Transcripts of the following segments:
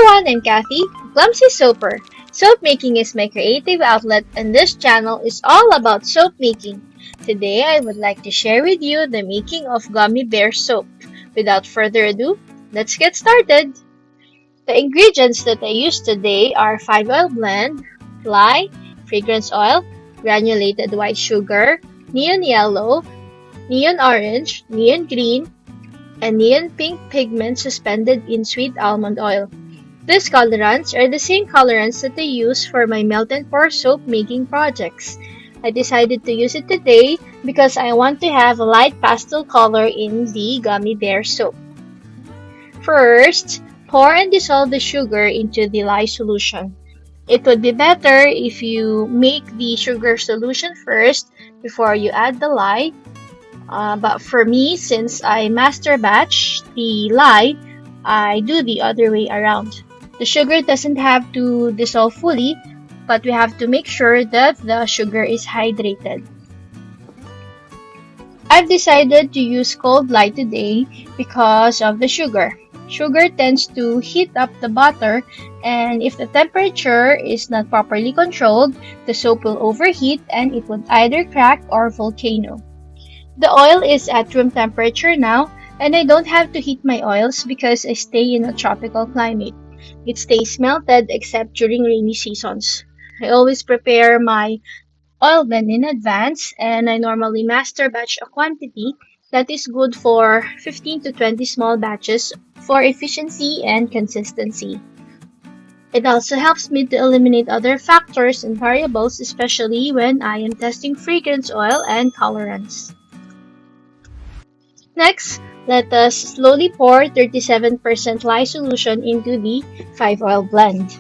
everyone, I'm Cathy, Clumsy Soaper. Soap making is my creative outlet and this channel is all about soap making. Today I would like to share with you the making of Gummy Bear soap. Without further ado, let's get started! The ingredients that I use today are 5-oil blend, lye, fragrance oil, granulated white sugar, neon yellow, neon orange, neon green, and neon pink pigment suspended in sweet almond oil. These colorants are the same colorants that I use for my melt and pour soap making projects. I decided to use it today because I want to have a light pastel color in the Gummy Bear soap. First, pour and dissolve the sugar into the lye solution. It would be better if you make the sugar solution first before you add the lye. But for me, since I master batch the lye, I do the other way around. The sugar doesn't have to dissolve fully, but we have to make sure that the sugar is hydrated. I've decided to use cold lye today because of the sugar. Sugar tends to heat up the butter, and if the temperature is not properly controlled, the soap will overheat and it would either crack or volcano. The oil is at room temperature now, and I don't have to heat my oils because I stay in a tropical climate. It stays melted except during rainy seasons. I always prepare my oil blend in advance, and I normally master batch a quantity that is good for 15 to 20 small batches for efficiency and consistency. It also helps me to eliminate other factors and variables, especially when I am testing fragrance oil and colorants. Next, let us slowly pour 37% lye solution into the 5-oil blend.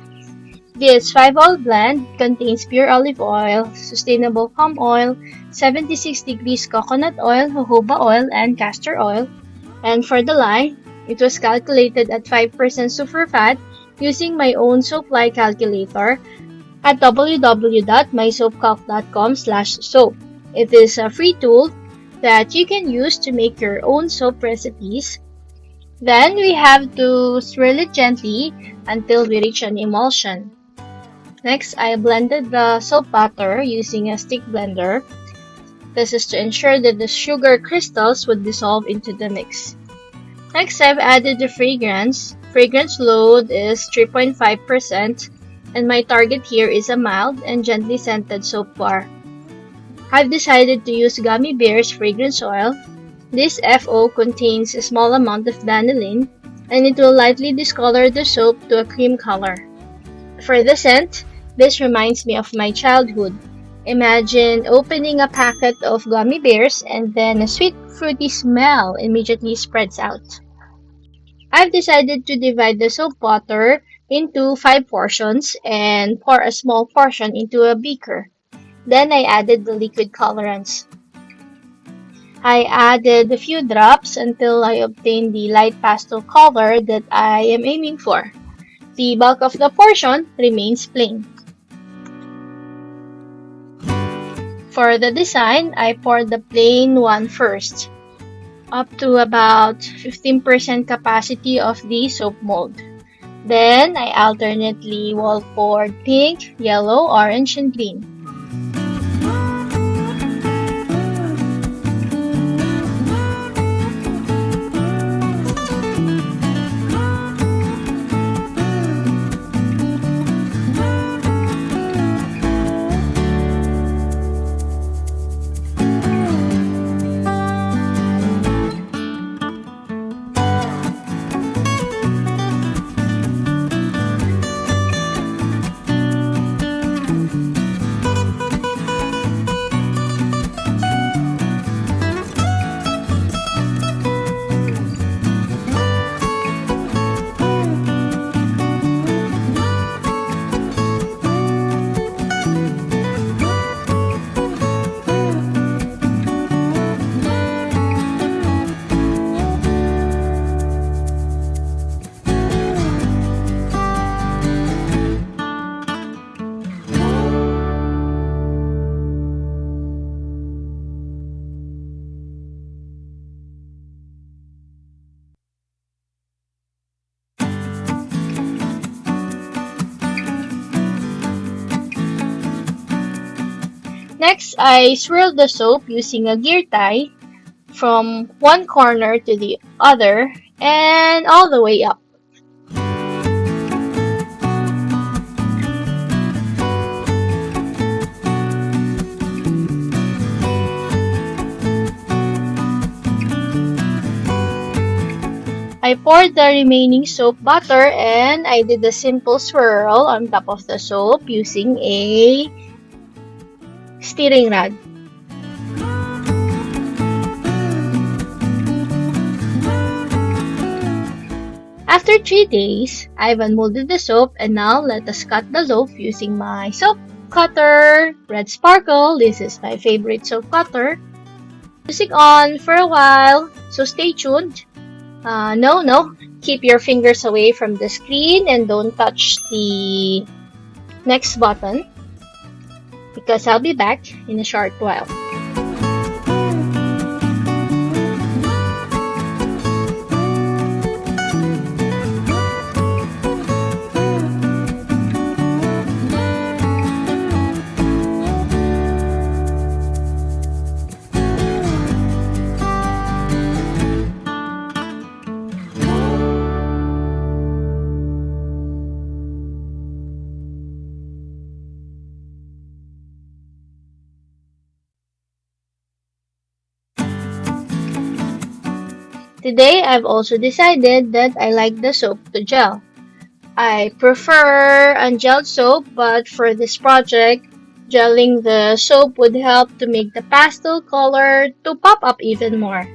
This 5-oil blend contains pure olive oil, sustainable palm oil, 76 degrees coconut oil, jojoba oil, and castor oil. And for the lye, it was calculated at 5% superfat using my own soap lye calculator at www.mysoapcalc.com/soap. It is a free tool that you can use to make your own soap recipes. Then we have to swirl it gently until we reach an emulsion. Next, I blended the soap butter using a stick blender. This is to ensure that the sugar crystals would dissolve into the mix. Next, I've added the fragrance. Fragrance load is 3.5%, and my target here is a mild and gently scented soap bar. I've decided to use Gummy Bears fragrance oil. This FO contains a small amount of vanillin, and it will lightly discolor the soap to a cream color. For the scent, this reminds me of my childhood. Imagine opening a packet of Gummy Bears and then a sweet fruity smell immediately spreads out. I've decided to divide the soap water into 5 portions and pour a small portion into a beaker. Then I added the liquid colorants. I added a few drops until I obtained the light pastel color that I am aiming for. The bulk of the portion remains plain. For the design, I poured the plain one first, up to about 15% capacity of the soap mold. Then I alternately wall poured pink, yellow, orange, and green. I swirled the soap using a gear tie from one corner to the other and all the way up. I poured the remaining soap butter and I did a simple swirl on top of the soap using a stirring rod. After 3 days, I've unmolded the soap and now let us cut the loaf using my soap cutter, Red Sparkle. This is my favorite soap cutter. Music on for a while, so stay tuned. No, keep your fingers away from the screen and don't touch the next button because I'll be back in a short while. Today, I've also decided that I like the soap to gel. I prefer ungelled soap, but for this project, gelling the soap would help to make the pastel color to pop up even more.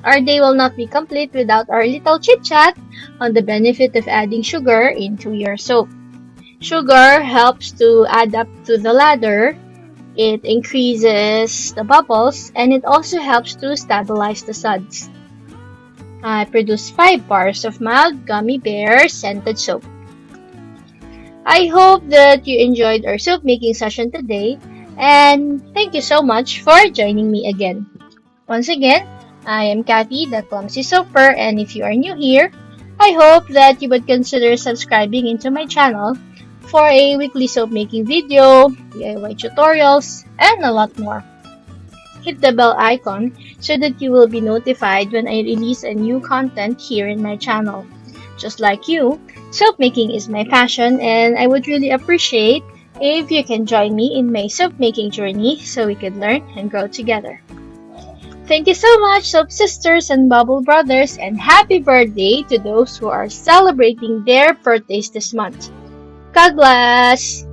Our day will not be complete without our little chit-chat on the benefit of adding sugar into your soap. Sugar helps to add up to the lather, it increases the bubbles, and it also helps to stabilize the suds. I produced 5 bars of mild Gummy Bears scented soap. I hope that you enjoyed our soap making session today, and thank you so much for joining me again. Once again, I am Cathy, the Clumsy Soaper, and if you are new here, I hope that you would consider subscribing into my channel for a weekly soap making video, DIY tutorials, and a lot more. Hit the bell icon so that you will be notified when I release a new content here in my channel. Just like you, soap making is my passion and I would really appreciate if you can join me in my soap making journey so we can learn and grow together. Thank you so much, soap sisters and bubble brothers, and happy birthday to those who are celebrating their birthdays this month. God bless!